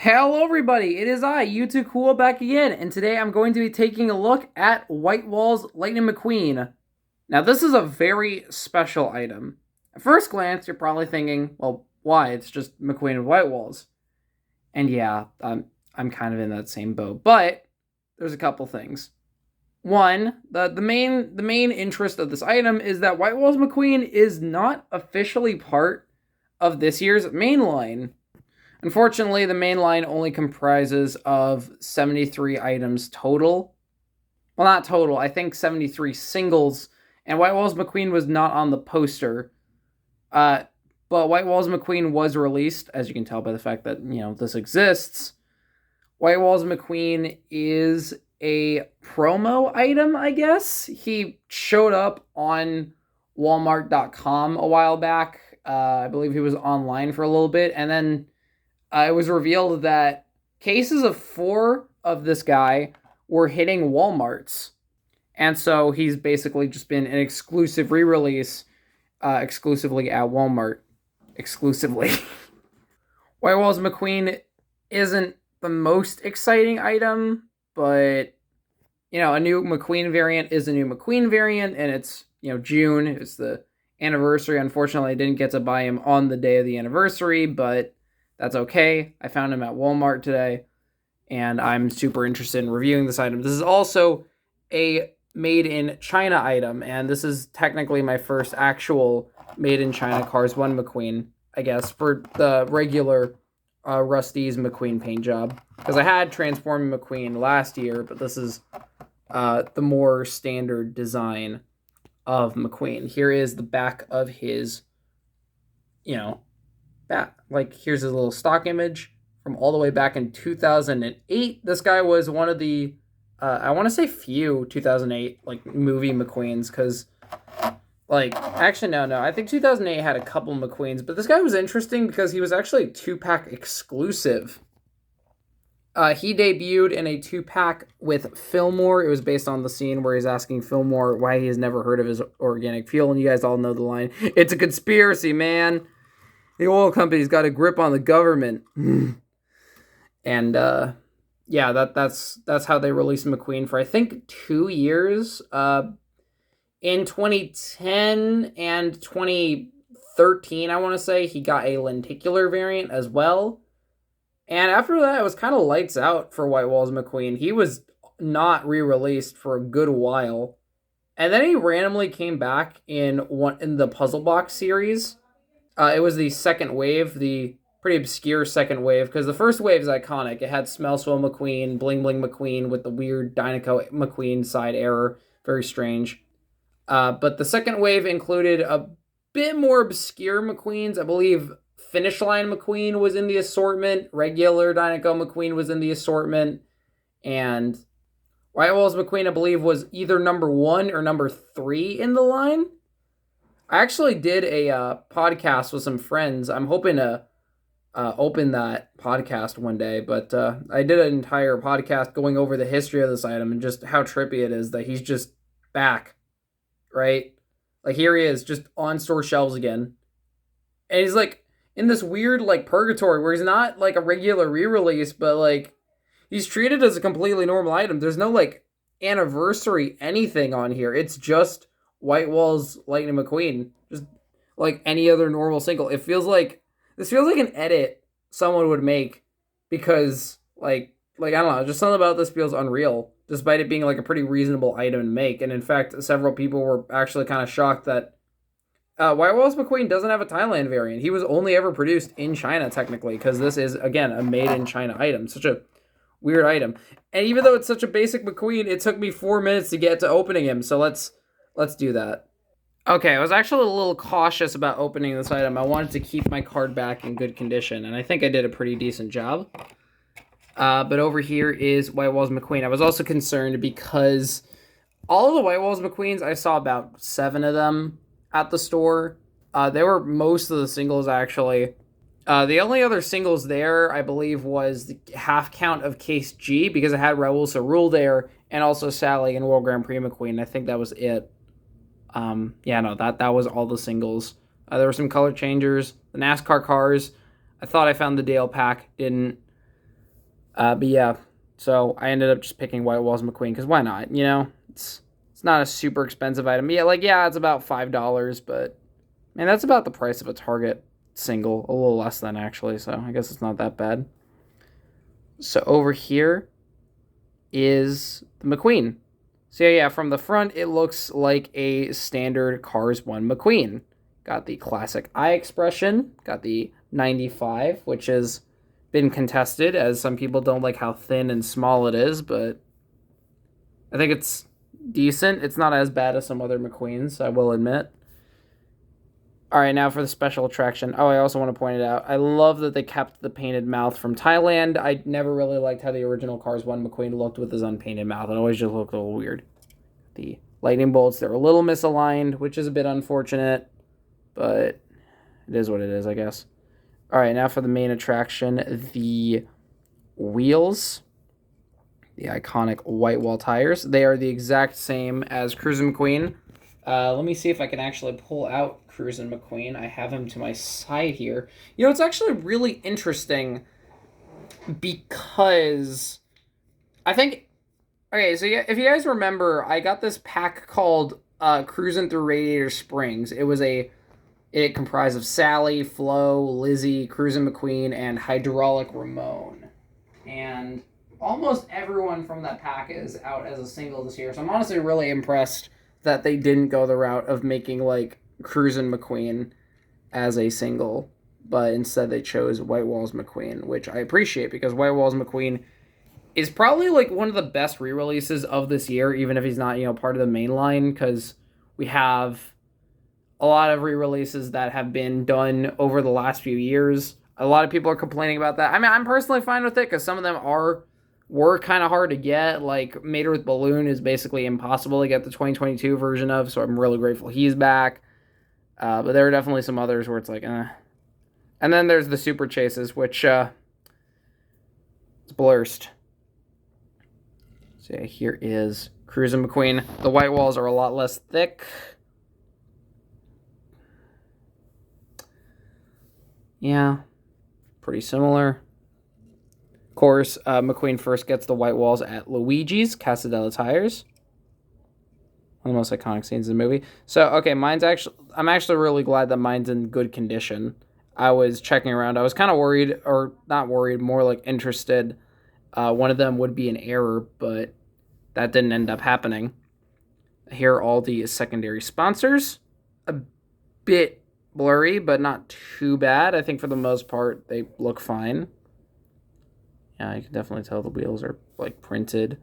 Hello everybody, it is I, You Too Cool, back again, and today I'm going to be taking a look at Whitewalls Lightning McQueen. Now this is a very special item. At first glance, you're probably thinking, well, why? It's just McQueen and Whitewalls. And yeah, I'm kind of in that same boat. But there's a couple things. One, the main interest of this item is that Whitewalls McQueen is not officially part of this year's main line. Unfortunately, the main line only comprises of 73 items total. Well, not total, I think 73 singles, and Whitewalls McQueen was not on the poster. Uh, but Whitewalls McQueen was released, as you can tell by the fact that, this exists. Whitewalls McQueen is a promo item, I guess. He showed up on Walmart.com a while back. I believe he was online for a little bit, and then it was revealed that cases of 4 of this guy were hitting Walmarts. And so he's basically just been an exclusive re-release exclusively at Walmart. Exclusively. Whitewalls McQueen isn't the most exciting item, but, a new McQueen variant is a new McQueen variant, and it's, June. It's the anniversary. Unfortunately, I didn't get to buy him on the day of the anniversary, but that's okay. I found him at Walmart today, and I'm super interested in reviewing this item. This is also a made in China item, and this is technically my first actual made in China Cars 1 McQueen, I guess, for the regular Rusty's McQueen paint job. Because I had Transforming McQueen last year, but this is the more standard design of McQueen. Here is the back of his, here's his little stock image from all the way back in 2008. This guy was one of the I want to say few 2008 movie McQueens, because actually no, I think 2008 had a couple McQueens, but this guy was interesting because he was actually a 2-pack exclusive. He debuted in a 2-pack with Fillmore. It was based on the scene where he's asking Fillmore why he has never heard of his organic fuel, and you guys all know the line, "It's a conspiracy, man. The oil company's got a grip on the government." And that's how they released McQueen for, I think, 2 years. In 2010 and 2013, I want to say, he got a lenticular variant as well. And after that, it was kind of lights out for Whitewalls McQueen. He was not re-released for a good while. And then he randomly came back in the Puzzle Box series. It was the second wave, the pretty obscure second wave, because the first wave is iconic. It had Smell Swell McQueen, Bling Bling McQueen with the weird Dynaco McQueen side error. Very strange. But the second wave included a bit more obscure McQueens. I believe Finish Line McQueen was in the assortment. Regular Dynaco McQueen was in the assortment. And Whitewalls McQueen, I believe, was either number 1 or number 3 in the line. I actually did a podcast with some friends. I'm hoping to open that podcast one day, but I did an entire podcast going over the history of this item and just how trippy it is that he's just back, right? Here he is, just on store shelves again. And he's in this weird purgatory where he's not a regular re-release, but he's treated as a completely normal item. There's no anniversary anything on here. It's just Whitewalls Lightning McQueen, just like any other normal single. This feels like an edit someone would make, because I don't know, just something about this feels unreal, despite it being a pretty reasonable item to make. And in fact, several people were actually kind of shocked that Whitewalls McQueen doesn't have a Thailand variant. He was only ever produced in China, technically, because this is, again, a made-in-China item. Such a weird item. And even though it's such a basic McQueen, it took me 4 minutes to get to opening him, so let's do that. Okay, I was actually a little cautious about opening this item. I wanted to keep my card back in good condition, and I think I did a pretty decent job. But over here is Whitewalls McQueen. I was also concerned because all of the Whitewalls McQueens, I saw about 7 of them at the store. They were most of the singles, actually. The only other singles there, I believe, was the half count of Case G, because it had Raul Cerul there, and also Sally and World Grand Prix McQueen. I think that was it. That was all the singles. There were some color changers. The NASCAR cars, I thought I found the Dale pack, didn't. But yeah, so I ended up just picking Whitewalls McQueen because why not? It's not a super expensive item. Yeah, like yeah, it's about $5, but man, that's about the price of a Target single, a little less than actually. So I guess it's not that bad. So over here is the McQueen. So yeah, from the front, it looks like a standard Cars 1 McQueen. Got the classic eye expression, got the 95, which has been contested as some people don't like how thin and small it is, but I think it's decent. It's not as bad as some other McQueens, I will admit. All right, now for the special attraction. Oh, I also want to point it out. I love that they kept the painted mouth from Thailand. I never really liked how the original Cars 1 McQueen looked with his unpainted mouth. It always just looked a little weird. The lightning bolts, they're a little misaligned, which is a bit unfortunate, but it is what it is, I guess. All right, now for the main attraction, the wheels, the iconic white wall tires. They are the exact same as Cruisin' McQueen. Let me see if I can actually pull out Cruisin' McQueen. I have him to my side here. You know, it's actually really interesting because I think. Okay, so yeah, if you guys remember, I got this pack called Cruisin' Through Radiator Springs. It comprised of Sally, Flo, Lizzie, Cruisin' McQueen, and Hydraulic Ramon. And almost everyone from that pack is out as a single this year. So I'm honestly really impressed that they didn't go the route of making like Cruisin' McQueen as a single, but instead they chose Whitewalls McQueen, which I appreciate because Whitewalls McQueen is probably like one of the best re-releases of this year, even if he's not, part of the main line, because we have a lot of re-releases that have been done over the last few years. A lot of people are complaining about that. I mean, I'm personally fine with it because some of them were kind of hard to get. Like Mater with Balloon is basically impossible to get the 2022 version of, so I'm really grateful he's back. But there are definitely some others where it's like, eh. And then there's the Super Chases, which it's blurst. So yeah, here is Cruisin' McQueen. The white walls are a lot less thick. Yeah, pretty similar. Of course, McQueen first gets the white walls at Luigi's Casadella Tires. One of the most iconic scenes in the movie. So, okay, I'm actually really glad that mine's in good condition. I was checking around. I was kind of worried, or not worried, more like interested. One of them would be an error, but that didn't end up happening. Here are all the secondary sponsors. A bit blurry, but not too bad. I think for the most part, they look fine. Yeah, you can definitely tell the wheels are like printed.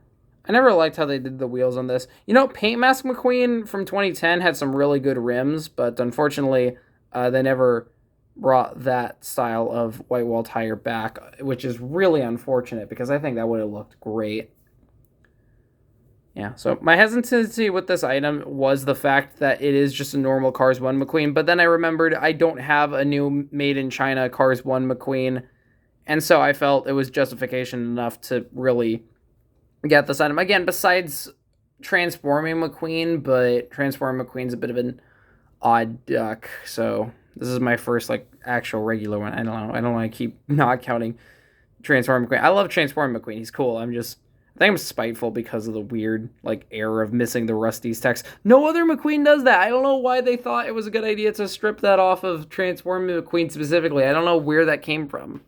I never liked how they did the wheels on this. Paint Mask McQueen from 2010 had some really good rims, but unfortunately, they never brought that style of white wall tire back, which is really unfortunate because I think that would have looked great. Yeah, so my hesitancy with this item was the fact that it is just a normal Cars 1 McQueen, but then I remembered I don't have a new made in China Cars 1 McQueen, and so I felt it was justification enough to really get this item. Again, besides Transforming McQueen, but Transforming McQueen's a bit of an odd duck, so this is my first, like, actual regular one. I don't know. I keep not counting Transforming McQueen. I love Transforming McQueen. He's cool. I think I'm spiteful because of the weird, like, error of missing the Rusty's text. No other McQueen does that. I don't know why they thought it was a good idea to strip that off of Transforming McQueen specifically. I don't know where that came from.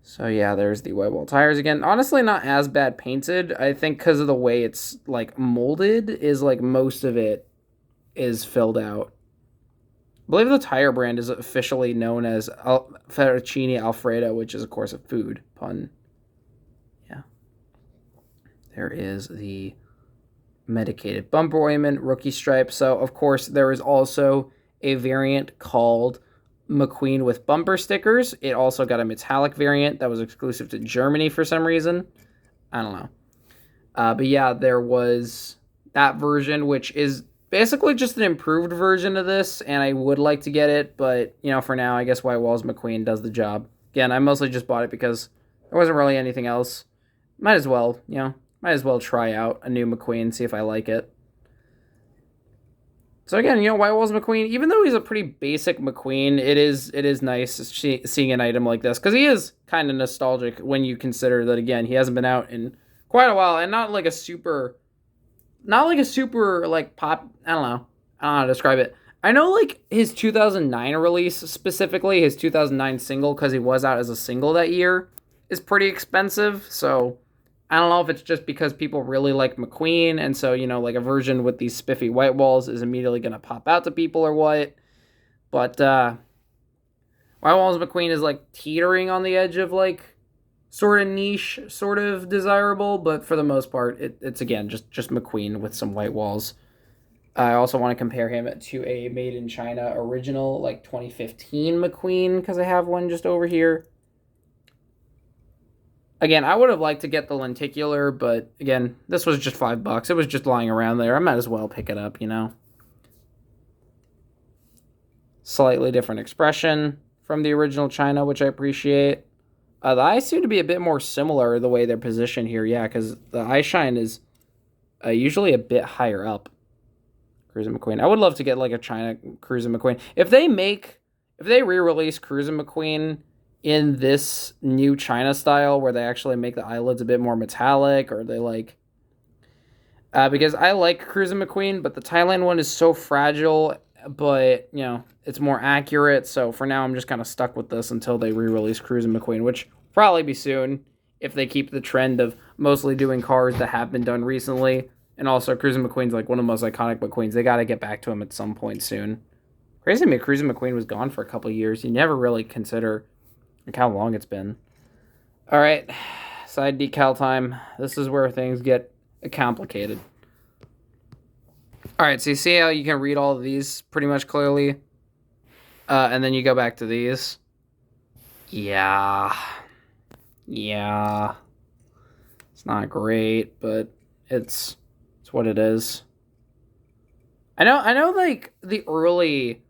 So yeah, there's the white wall tires again. Honestly, not as bad painted. I think because of the way it's, like, molded is, like, most of it is filled out. I believe the tire brand is officially known as Fettuccine Alfredo, which is, of course, a food pun. Yeah. There is the medicated bumper ointment, rookie stripe. So, of course, there is also a variant called McQueen with bumper stickers. It also got a metallic variant that was exclusive to Germany for some reason. I don't know. But yeah, there was that version, which is basically just an improved version of this, and I would like to get it, but, for now, I guess White Walls McQueen does the job. Again, I mostly just bought it because there wasn't really anything else. Might as well try out a new McQueen, see if I like it. So again, Whitewalls McQueen, even though he's a pretty basic McQueen, it is nice seeing an item like this because he is kind of nostalgic when you consider that again he hasn't been out in quite a while and not like a super like pop. I don't know how to describe it. I know like his 2009 release specifically, his 2009 single because he was out as a single that year is pretty expensive. So I don't know if it's just because people really like McQueen, and so, like a version with these spiffy white walls is immediately going to pop out to people or what. But White Walls McQueen is like teetering on the edge of like sort of niche, sort of desirable, but for the most part, it's again just McQueen with some white walls. I also want to compare him to a made in China original, like 2015 McQueen, because I have one just over here. Again, I would have liked to get the lenticular, but again, this was just $5. It was just lying around there. I might as well pick it up, Slightly different expression from the original China, which I appreciate. The eyes seem to be a bit more similar the way they're positioned here, yeah, because the eye shine is usually a bit higher up. Cruisin' McQueen. I would love to get like a China Cruisin' McQueen. If they re-release Cruisin' McQueen in this new China style where they actually make the eyelids a bit more metallic, or they like because I like Cruisin' McQueen, but the Thailand one is so fragile, but it's more accurate. So for now I'm just kind of stuck with this until they re-release Cruisin' McQueen, which will probably be soon if they keep the trend of mostly doing cars that have been done recently. And also Cruisin' McQueen's like one of the most iconic McQueens. They got to get back to him at some point soon. Crazy to me, Cruisin' McQueen was gone for a couple of years. You never really consider like how long it's been. All right, side decal time. This is where things get complicated. All right, so you see how you can read all of these pretty much clearly? And then you go back to these. Yeah. It's not great, but it's what it is. I know like the early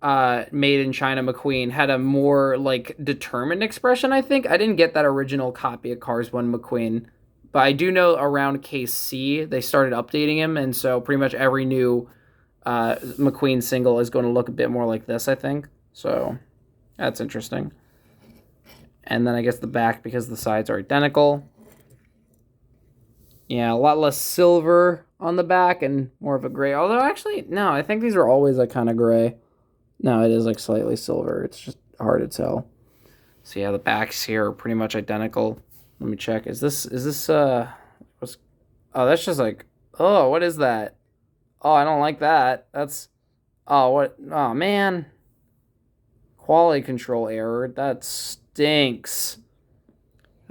made in China McQueen had a more like determined expression, I think. I didn't get that original copy of Cars 1 McQueen, but I do know around case C they started updating him, and so pretty much every new McQueen single is going to look a bit more like this, I think. So that's interesting. And then I guess the back, because the sides are identical. Yeah, a lot less silver on the back and more of a gray. Although actually, no, I think these are always like kind of gray. No, it is like slightly silver. It's just hard to tell. So yeah, the backs here are pretty much identical. Let me check. Is this what's, oh, that's just like, oh, what is that? Oh, I don't like that. That's, oh, what, oh man. Quality control error. That stinks.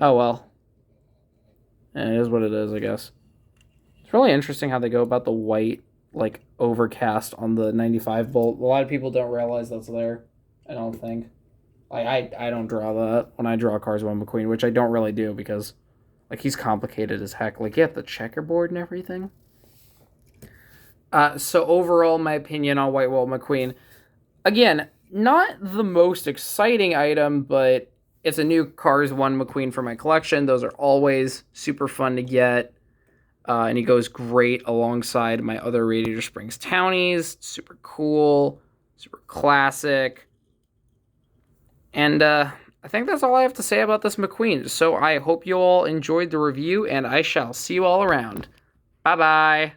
Oh well. It is what it is, I guess. It's really interesting how they go about the white, like, overcast on the 95 bolt. A lot of people don't realize that's there, I don't think. Like, I don't draw that when I draw Cars 1 McQueen, which I don't really do because, like, he's complicated as heck. Like, you have the checkerboard and everything. So overall, my opinion on Whitewall McQueen, again, not the most exciting item, but it's a new Cars 1 McQueen for my collection. Those are always super fun to get. And he goes great alongside my other Radiator Springs Townies. Super cool. Super classic. And I think that's all I have to say about this McQueen. So I hope you all enjoyed the review, and I shall see you all around. Bye-bye.